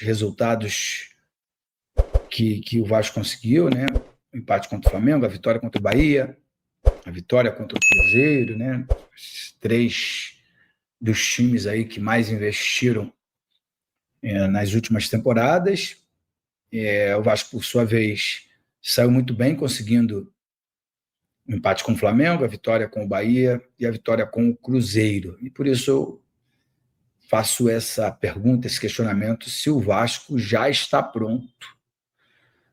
resultados que o Vasco conseguiu, né? O empate contra o Flamengo, a vitória contra o Bahia, a vitória contra o Cruzeiro, né? Os 3 dos times aí que mais investiram nas últimas temporadas. O Vasco, por sua vez, saiu muito bem, conseguindo o empate com o Flamengo, a vitória com o Bahia e a vitória com o Cruzeiro. E por isso eu faço essa pergunta, esse questionamento, se o Vasco já está pronto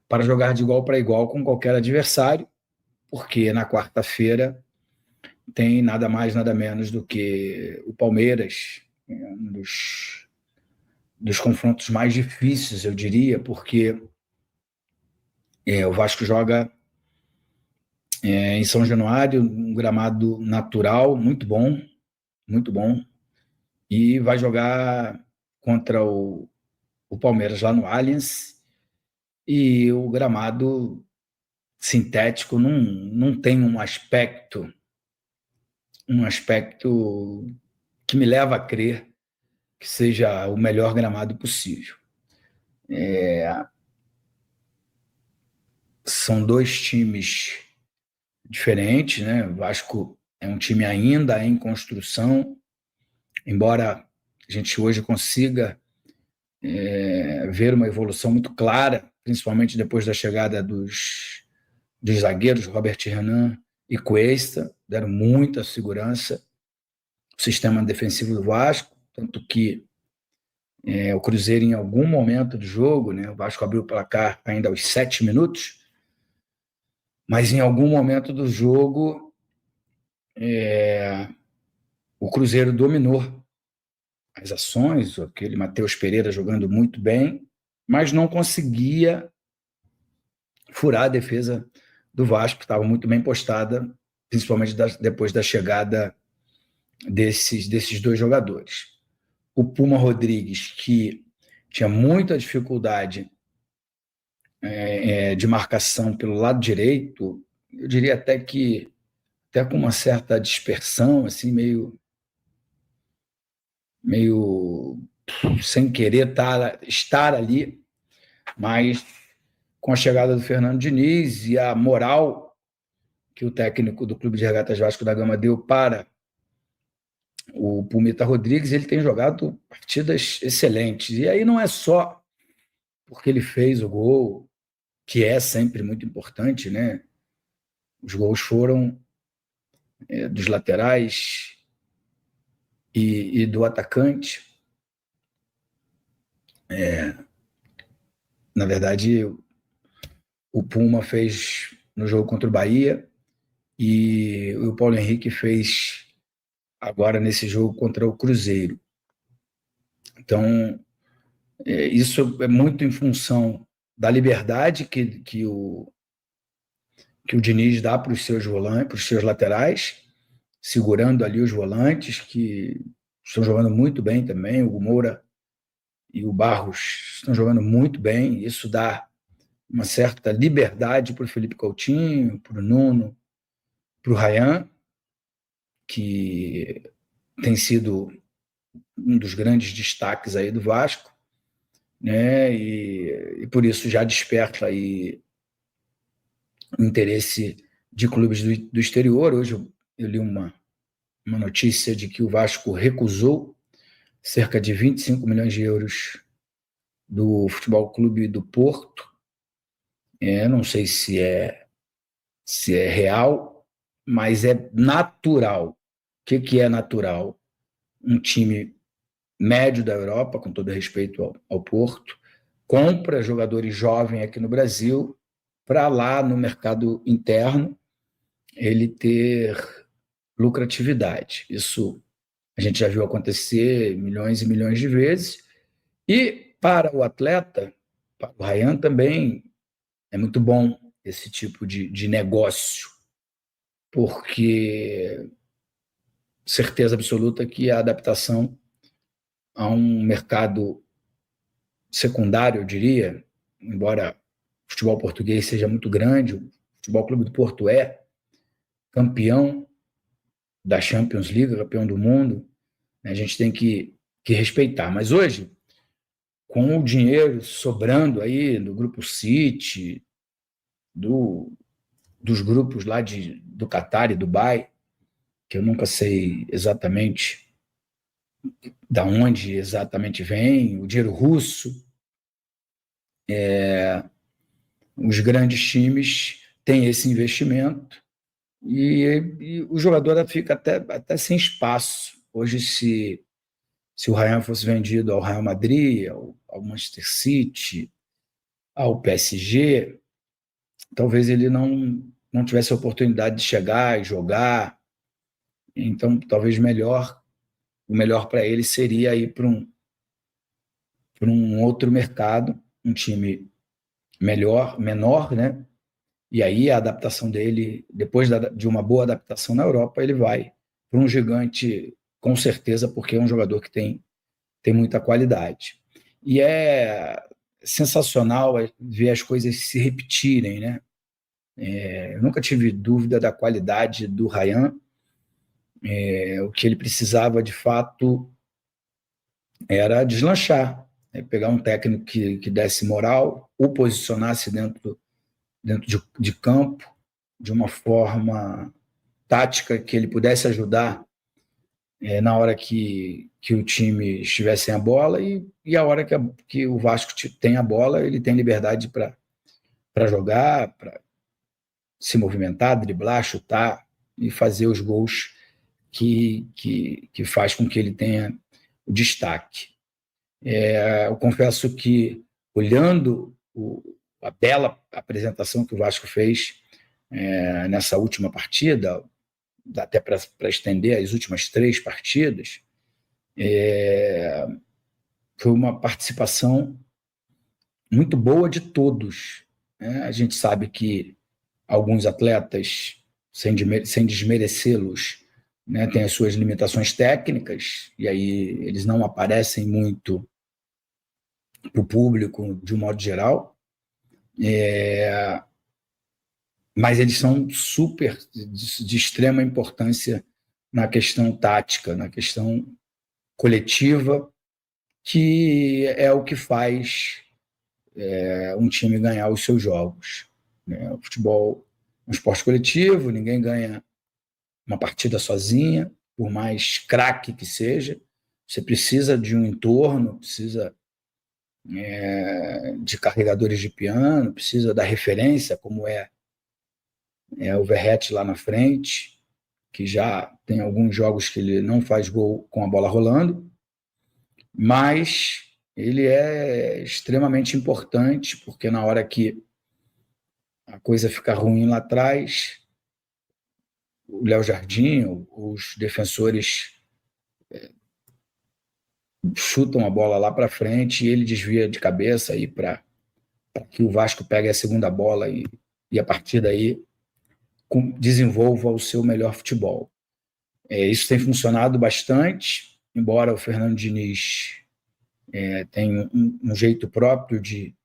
para jogar de igual para igual com qualquer adversário, porque na quarta-feira tem nada mais, nada menos do que o Palmeiras, um dos confrontos mais difíceis, eu diria, porque o Vasco joga em São Januário, um gramado natural, muito bom, e vai jogar contra o Palmeiras lá no Allianz, e o gramado sintético não tem um aspecto que me leva a crer que seja o melhor gramado possível. São 2 times diferentes, né? O Vasco é um time ainda em construção, embora a gente hoje consiga ver uma evolução muito clara, principalmente depois da chegada dos zagueiros, Robert Renan e Cuesta, deram muita segurança ao sistema defensivo do Vasco, tanto que o Cruzeiro, em algum momento do jogo, né, o Vasco abriu o placar ainda aos 7 minutos, mas em algum momento do jogo o Cruzeiro dominou as ações, aquele Matheus Pereira jogando muito bem, mas não conseguia furar a defesa do Vasco, que estava muito bem postada, principalmente depois da chegada desses 2 jogadores. O Puma Rodrigues, que tinha muita dificuldade de marcação pelo lado direito, eu diria até com uma certa dispersão, assim, meio sem querer estar ali, mas com a chegada do Fernando Diniz e a moral que o técnico do Clube de Regatas Vasco da Gama deu para o Pumita Rodrigues, ele tem jogado partidas excelentes. E aí não é só porque ele fez o gol, que é sempre muito importante, né? Os gols foram dos laterais e do atacante. Na verdade, o Puma fez no jogo contra o Bahia e o Paulo Henrique fez agora nesse jogo contra o Cruzeiro. Então, isso é muito em função da liberdade que o Diniz dá para os seus volantes, para os seus laterais, segurando ali os volantes, que estão jogando muito bem também. O Moura e o Barros estão jogando muito bem. Isso dá uma certa liberdade para o Felipe Coutinho, para o Nuno, para o Ryan, que tem sido um dos grandes destaques aí do Vasco, né? E por isso já desperta aí o interesse de clubes do exterior. Hoje eu li uma notícia de que o Vasco recusou cerca de 25 milhões de euros do Futebol Clube do Porto. Não sei se é real, mas é natural. O que é natural? Um time médio da Europa, com todo respeito ao Porto, compra jogadores jovens aqui no Brasil para lá no mercado interno ele ter lucratividade. Isso a gente já viu acontecer milhões e milhões de vezes. E para o atleta, para o Ryan também é muito bom esse tipo de negócio, porque certeza absoluta que a adaptação a um mercado secundário, eu diria, embora o futebol português seja muito grande, o Futebol Clube do Porto é campeão da Champions League, campeão do mundo, né? A gente tem que respeitar. Mas hoje, com o dinheiro sobrando aí do Grupo City, dos grupos lá do Catar e Dubai, que eu nunca sei exatamente da onde exatamente vem, o dinheiro russo, os grandes times têm esse investimento e o jogador fica até sem espaço. Hoje, se o Ryan fosse vendido ao Real Madrid, ao Manchester City, ao PSG, talvez ele não tivesse a oportunidade de chegar e jogar. Então, talvez o melhor para ele seria ir para um outro mercado, um time menor, né? E aí a adaptação dele, depois de uma boa adaptação na Europa, ele vai para um gigante, com certeza, porque é um jogador que tem muita qualidade. E é sensacional ver as coisas se repetirem, né? Eu nunca tive dúvida da qualidade do Ryan. O que ele precisava, de fato, era deslanchar, né? Pegar um técnico que desse moral, o posicionasse dentro de campo, de uma forma tática que ele pudesse ajudar na hora que o time estivesse sem a bola e a hora que o Vasco tem a bola, ele tem liberdade para jogar, para se movimentar, driblar, chutar e fazer os gols que faz com que ele tenha o destaque. Eu confesso que, olhando a bela apresentação que o Vasco fez nessa última partida, até para estender as últimas 3 partidas, foi uma participação muito boa de todos. Né? A gente sabe que alguns atletas, sem desmerecê-los, né, têm as suas limitações técnicas, e aí eles não aparecem muito para o público de um modo geral, mas eles são super de extrema importância na questão tática, na questão coletiva, que é o que faz um time ganhar os seus jogos. Né? O futebol é um esporte coletivo, ninguém ganha uma partida sozinha, por mais craque que seja. Você precisa de um entorno, precisa de carregadores de piano, precisa da referência, como é o Verratti lá na frente, que já tem alguns jogos que ele não faz gol com a bola rolando, mas ele é extremamente importante, porque na hora que a coisa fica ruim lá atrás, o Léo Jardim, os defensores chutam a bola lá para frente e ele desvia de cabeça aí para que o Vasco pegue a segunda bola e a partir daí desenvolva o seu melhor futebol. Isso tem funcionado bastante, embora o Fernando Diniz tenha um jeito próprio de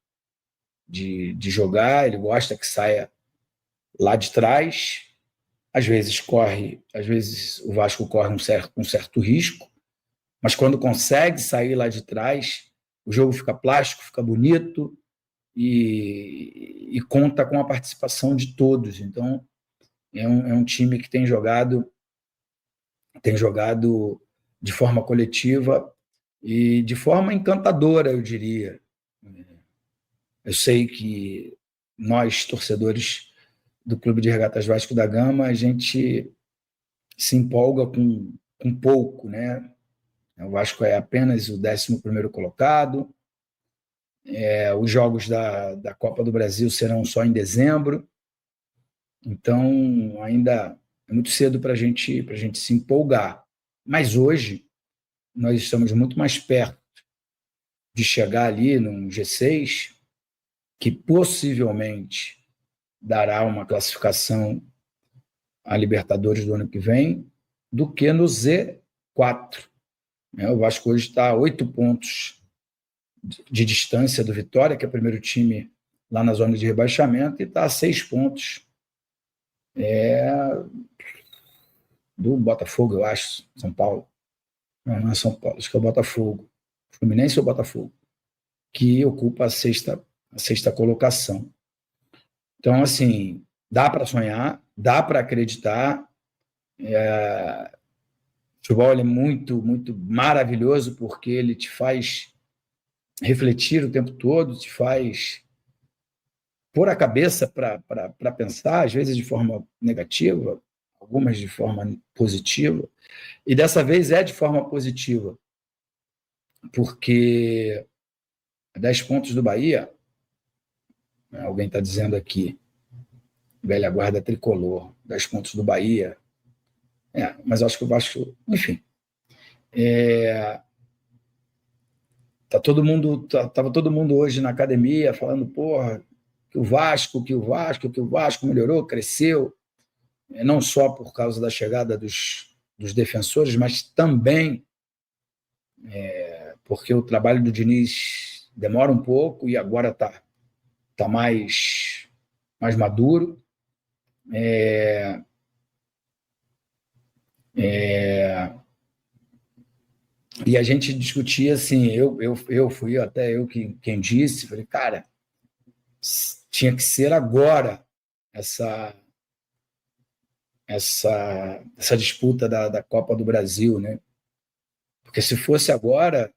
jogar, ele gosta que saia lá de trás, às vezes o Vasco corre um certo risco, mas quando consegue sair lá de trás, o jogo fica plástico, fica bonito e conta com a participação de todos. Então, é um time que tem jogado de forma coletiva e de forma encantadora, eu diria. Eu sei que nós, torcedores do Clube de Regatas Vasco da Gama, a gente se empolga com pouco, né? O Vasco é apenas o 11º colocado. Os jogos da Copa do Brasil serão só em dezembro. Então, ainda é muito cedo para a gente se empolgar. Mas hoje, nós estamos muito mais perto de chegar ali num G6, que possivelmente dará uma classificação à Libertadores do ano que vem, do que no Z4. O Vasco hoje está a 8 pontos de distância do Vitória, que é o primeiro time lá na zona de rebaixamento, e está a 6 pontos do Botafogo, eu acho, São Paulo. Não é São Paulo, acho que é o Botafogo. Fluminense ou Botafogo? que ocupa a sexta colocação. Então, assim, dá para sonhar, dá para acreditar. O futebol é muito, muito maravilhoso porque ele te faz refletir o tempo todo, te faz pôr a cabeça para pensar, às vezes de forma negativa, algumas de forma positiva. E dessa vez é de forma positiva, porque 10 pontos do Bahia, alguém está dizendo aqui, velha guarda tricolor, 10 pontos do Bahia. Mas acho que o Vasco, enfim. Tava todo mundo hoje na academia falando, porra, que o Vasco melhorou, cresceu, não só por causa da chegada dos defensores, mas também porque o trabalho do Diniz demora um pouco e agora tá mais maduro. E a gente discutia assim, eu fui até eu quem disse, falei, cara, tinha que ser agora essa disputa da Copa do Brasil, né? Porque se fosse agora,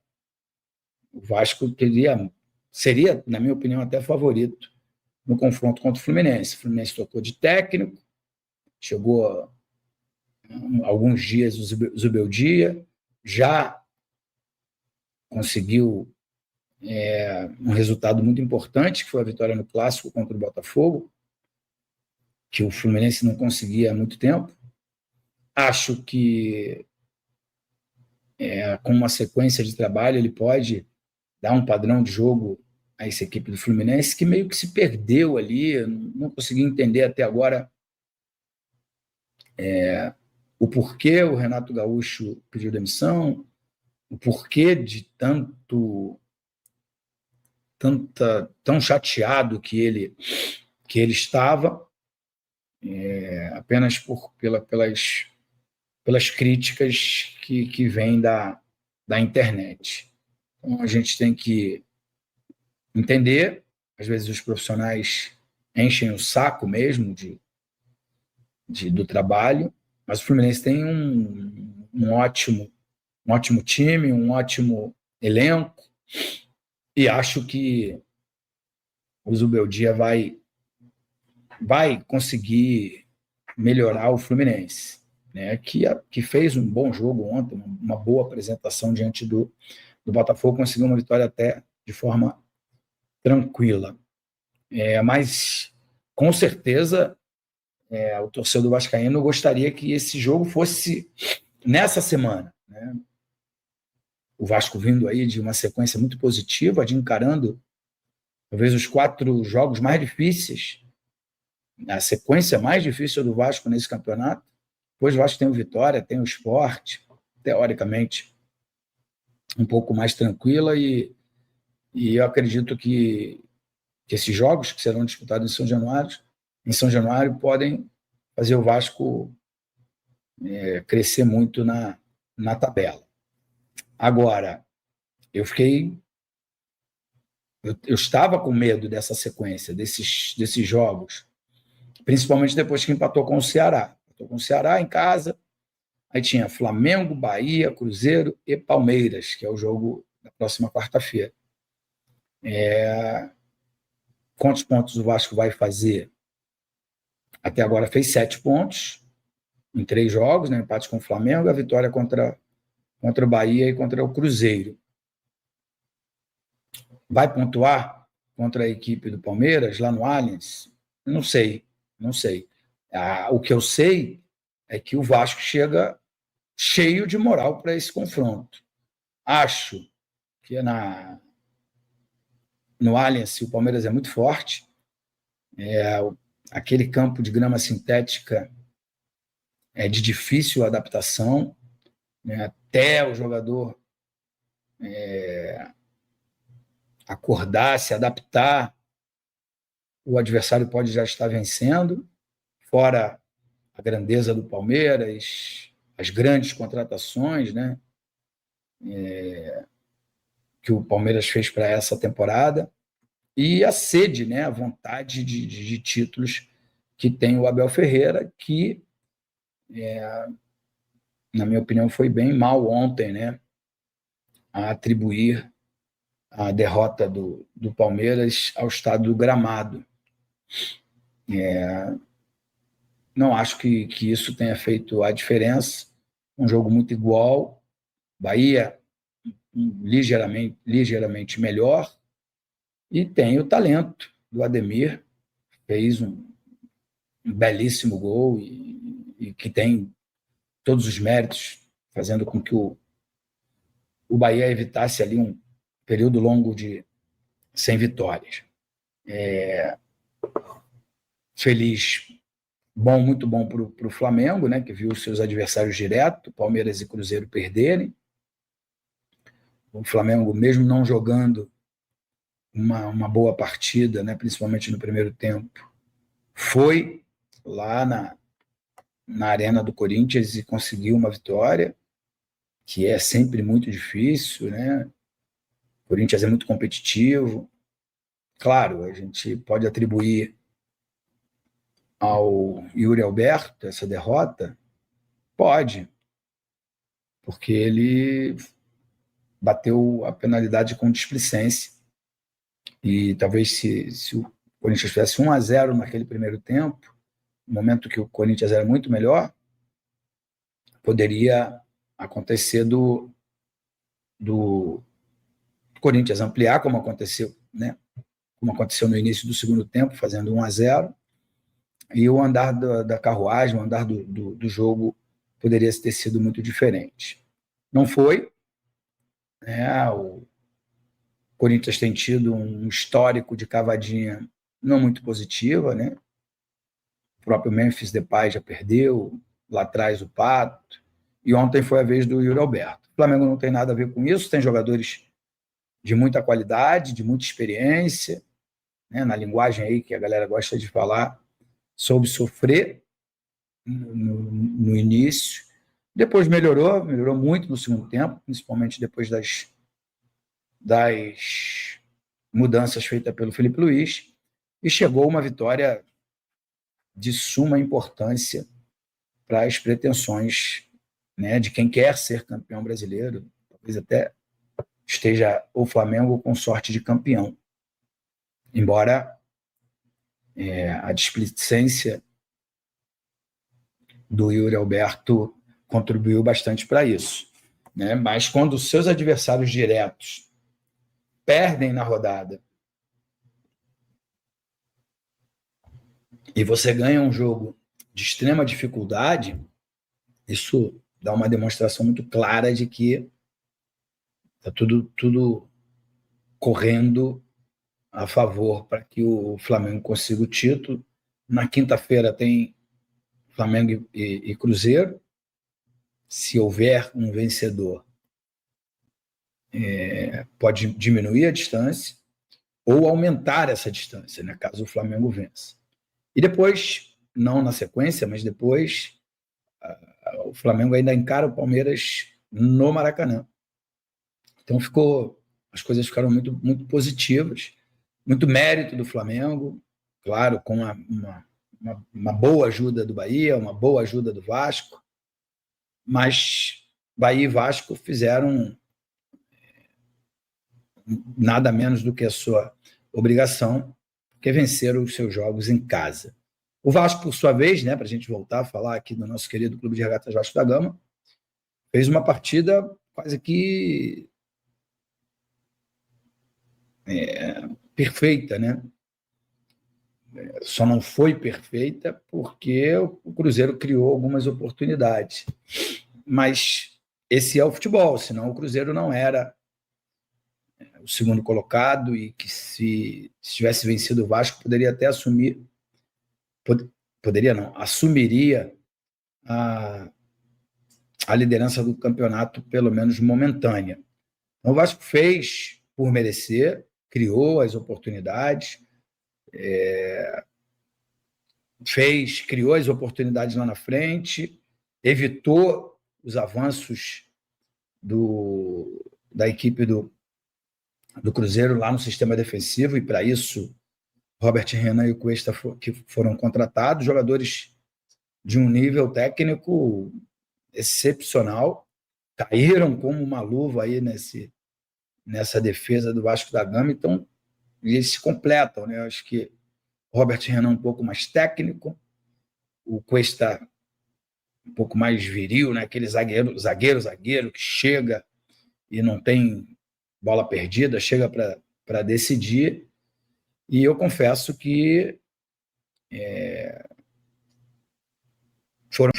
o Vasco seria, na minha opinião, até favorito no confronto contra o Fluminense. O Fluminense trocou de técnico, chegou alguns dias o Zubeldia, já conseguiu um resultado muito importante, que foi a vitória no Clássico contra o Botafogo, que o Fluminense não conseguia há muito tempo. Acho que com uma sequência de trabalho ele pode dar um padrão de jogo a essa equipe do Fluminense que meio que se perdeu ali, não consegui entender até agora o porquê o Renato Gaúcho pediu demissão, o porquê de tão chateado que ele estava, apenas pelas críticas que vêm da internet. Então, a gente tem que entender, às vezes os profissionais enchem o saco mesmo do trabalho, mas o Fluminense tem um ótimo time, um ótimo elenco, e acho que o Zubeldia vai conseguir melhorar o Fluminense, né? Que fez um bom jogo ontem, uma boa apresentação diante do Botafogo, conseguiu uma vitória até de forma tranquila. Mas, com certeza, o torcedor vascaíno gostaria que esse jogo fosse nessa semana, né? O Vasco vindo aí de uma sequência muito positiva, de encarando talvez os 4 jogos mais difíceis, a sequência mais difícil do Vasco nesse campeonato. Depois o Vasco tem o Vitória, tem o Sport, teoricamente um pouco mais tranquila, e eu acredito que esses jogos que serão disputados em São Januário podem fazer o Vasco crescer muito na tabela. Agora, eu estava com medo dessa sequência, desses jogos, principalmente depois que empatou com o Ceará. Empatou com o Ceará em casa, aí tinha Flamengo, Bahia, Cruzeiro e Palmeiras, que é o jogo da próxima quarta-feira. Quantos pontos o Vasco vai fazer? Até agora fez 7 pontos em 3 jogos, né? Empate com o Flamengo, a vitória contra o Bahia e contra o Cruzeiro. Vai pontuar contra a equipe do Palmeiras lá no Allianz? Não sei. O que eu sei é que o Vasco chega cheio de moral para esse confronto. Acho que no Allianz o Palmeiras é muito forte. Aquele campo de grama sintética é de difícil adaptação, né? Até o jogador acordar, se adaptar, o adversário pode já estar vencendo, fora a grandeza do Palmeiras, as grandes contratações, né? Que que o Palmeiras fez para essa temporada e a sede, né, a vontade de títulos que tem o Abel Ferreira, que, na minha opinião, foi bem mal ontem, né, a atribuir a derrota do Palmeiras ao estado do gramado. Não acho que isso tenha feito a diferença. Um jogo muito igual, Bahia ligeiramente melhor, e tem o talento do Ademir, fez um belíssimo gol e que tem todos os méritos, fazendo com que o Bahia evitasse ali um período longo sem vitórias. Feliz, muito bom para o Flamengo, né, que viu seus adversários direto, Palmeiras e Cruzeiro, perderem. O Flamengo, mesmo não jogando uma boa partida, né, principalmente no primeiro tempo, foi lá na Arena do Corinthians e conseguiu uma vitória, que é sempre muito difícil, né? O Corinthians é muito competitivo. Claro, a gente pode atribuir ao Yuri Alberto essa derrota? Pode, porque ele bateu a penalidade com displicência. E talvez se o Corinthians tivesse 1-0 naquele primeiro tempo, no momento que o Corinthians era muito melhor, poderia acontecer do Corinthians ampliar, como aconteceu, né? Como aconteceu no início do segundo tempo, fazendo 1-0, e o andar da carruagem, o andar do jogo poderia ter sido muito diferente. Não foi, né? O Corinthians tem tido um histórico de cavadinha não muito positiva, né? O próprio Memphis Depay já perdeu, lá atrás o Pato, e ontem foi a vez do Yuri Alberto. O Flamengo não tem nada a ver com isso, tem jogadores de muita qualidade, de muita experiência, né? Na linguagem aí que a galera gosta de falar, soube sofrer no início, depois melhorou muito no segundo tempo, principalmente depois das mudanças feitas pelo Felipe Luiz, e chegou uma vitória de suma importância para as pretensões, né, de quem quer ser campeão brasileiro, talvez até esteja o Flamengo com sorte de campeão, embora a displicência do Yuri Alberto contribuiu bastante para isso, né? Mas quando os seus adversários diretos perdem na rodada e você ganha um jogo de extrema dificuldade, isso dá uma demonstração muito clara de que está tudo correndo a favor para que o Flamengo consiga o título. Na quinta-feira tem Flamengo e Cruzeiro. Se houver um vencedor, pode diminuir a distância ou aumentar essa distância, né, caso o Flamengo vença. E depois, não na sequência, mas depois, o Flamengo ainda encara o Palmeiras no Maracanã. Então as coisas ficaram muito positivas, muito mérito do Flamengo, claro, com uma boa ajuda do Bahia, uma boa ajuda do Vasco, mas Bahia e Vasco fizeram nada menos do que a sua obrigação, que é vencer os seus jogos em casa. O Vasco, por sua vez, né, para a gente voltar a falar aqui do nosso querido Clube de Regatas Vasco da Gama, fez uma partida quase que perfeita, né? Só não foi perfeita porque o Cruzeiro criou algumas oportunidades. Mas esse é o futebol, senão o Cruzeiro não era o segundo colocado e que se tivesse vencido o Vasco poderia até assumiria a liderança do campeonato, pelo menos momentânea. Então, o Vasco fez por merecer, criou as oportunidades, criou as oportunidades lá na frente, evitou os avanços da equipe do do Cruzeiro lá no sistema defensivo, e para isso Robert Renan e o Cuesta que foram contratados, jogadores de um nível técnico excepcional, caíram como uma luva aí nessa defesa do Vasco da Gama, então eles se completam, né? Eu acho que Robert Renan um pouco mais técnico, o Cuesta um pouco mais viril, né? Aquele zagueiro que chega e não tem bola perdida, chega para decidir. E eu confesso que foram.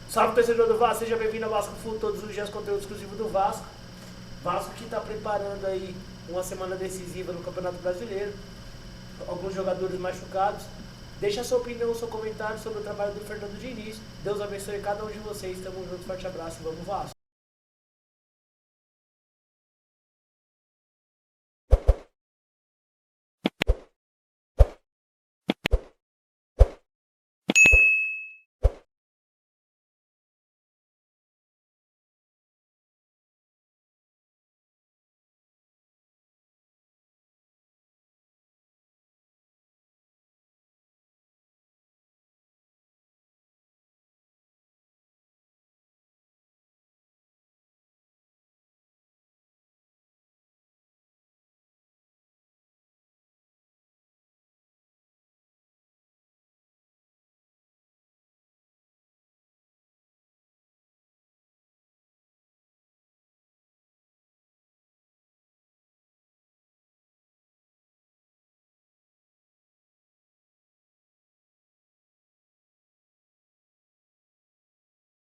Salve, torcedor do Vasco, seja bem-vindo ao Vasco Full, todos os dias conteúdo exclusivo do Vasco. Vasco que está preparando aí uma semana decisiva no Campeonato Brasileiro. Alguns jogadores machucados. Deixa a sua opinião, seu comentário sobre o trabalho do Fernando Diniz. Deus abençoe cada um de vocês. Tamo junto, forte abraço e vamos Vasco.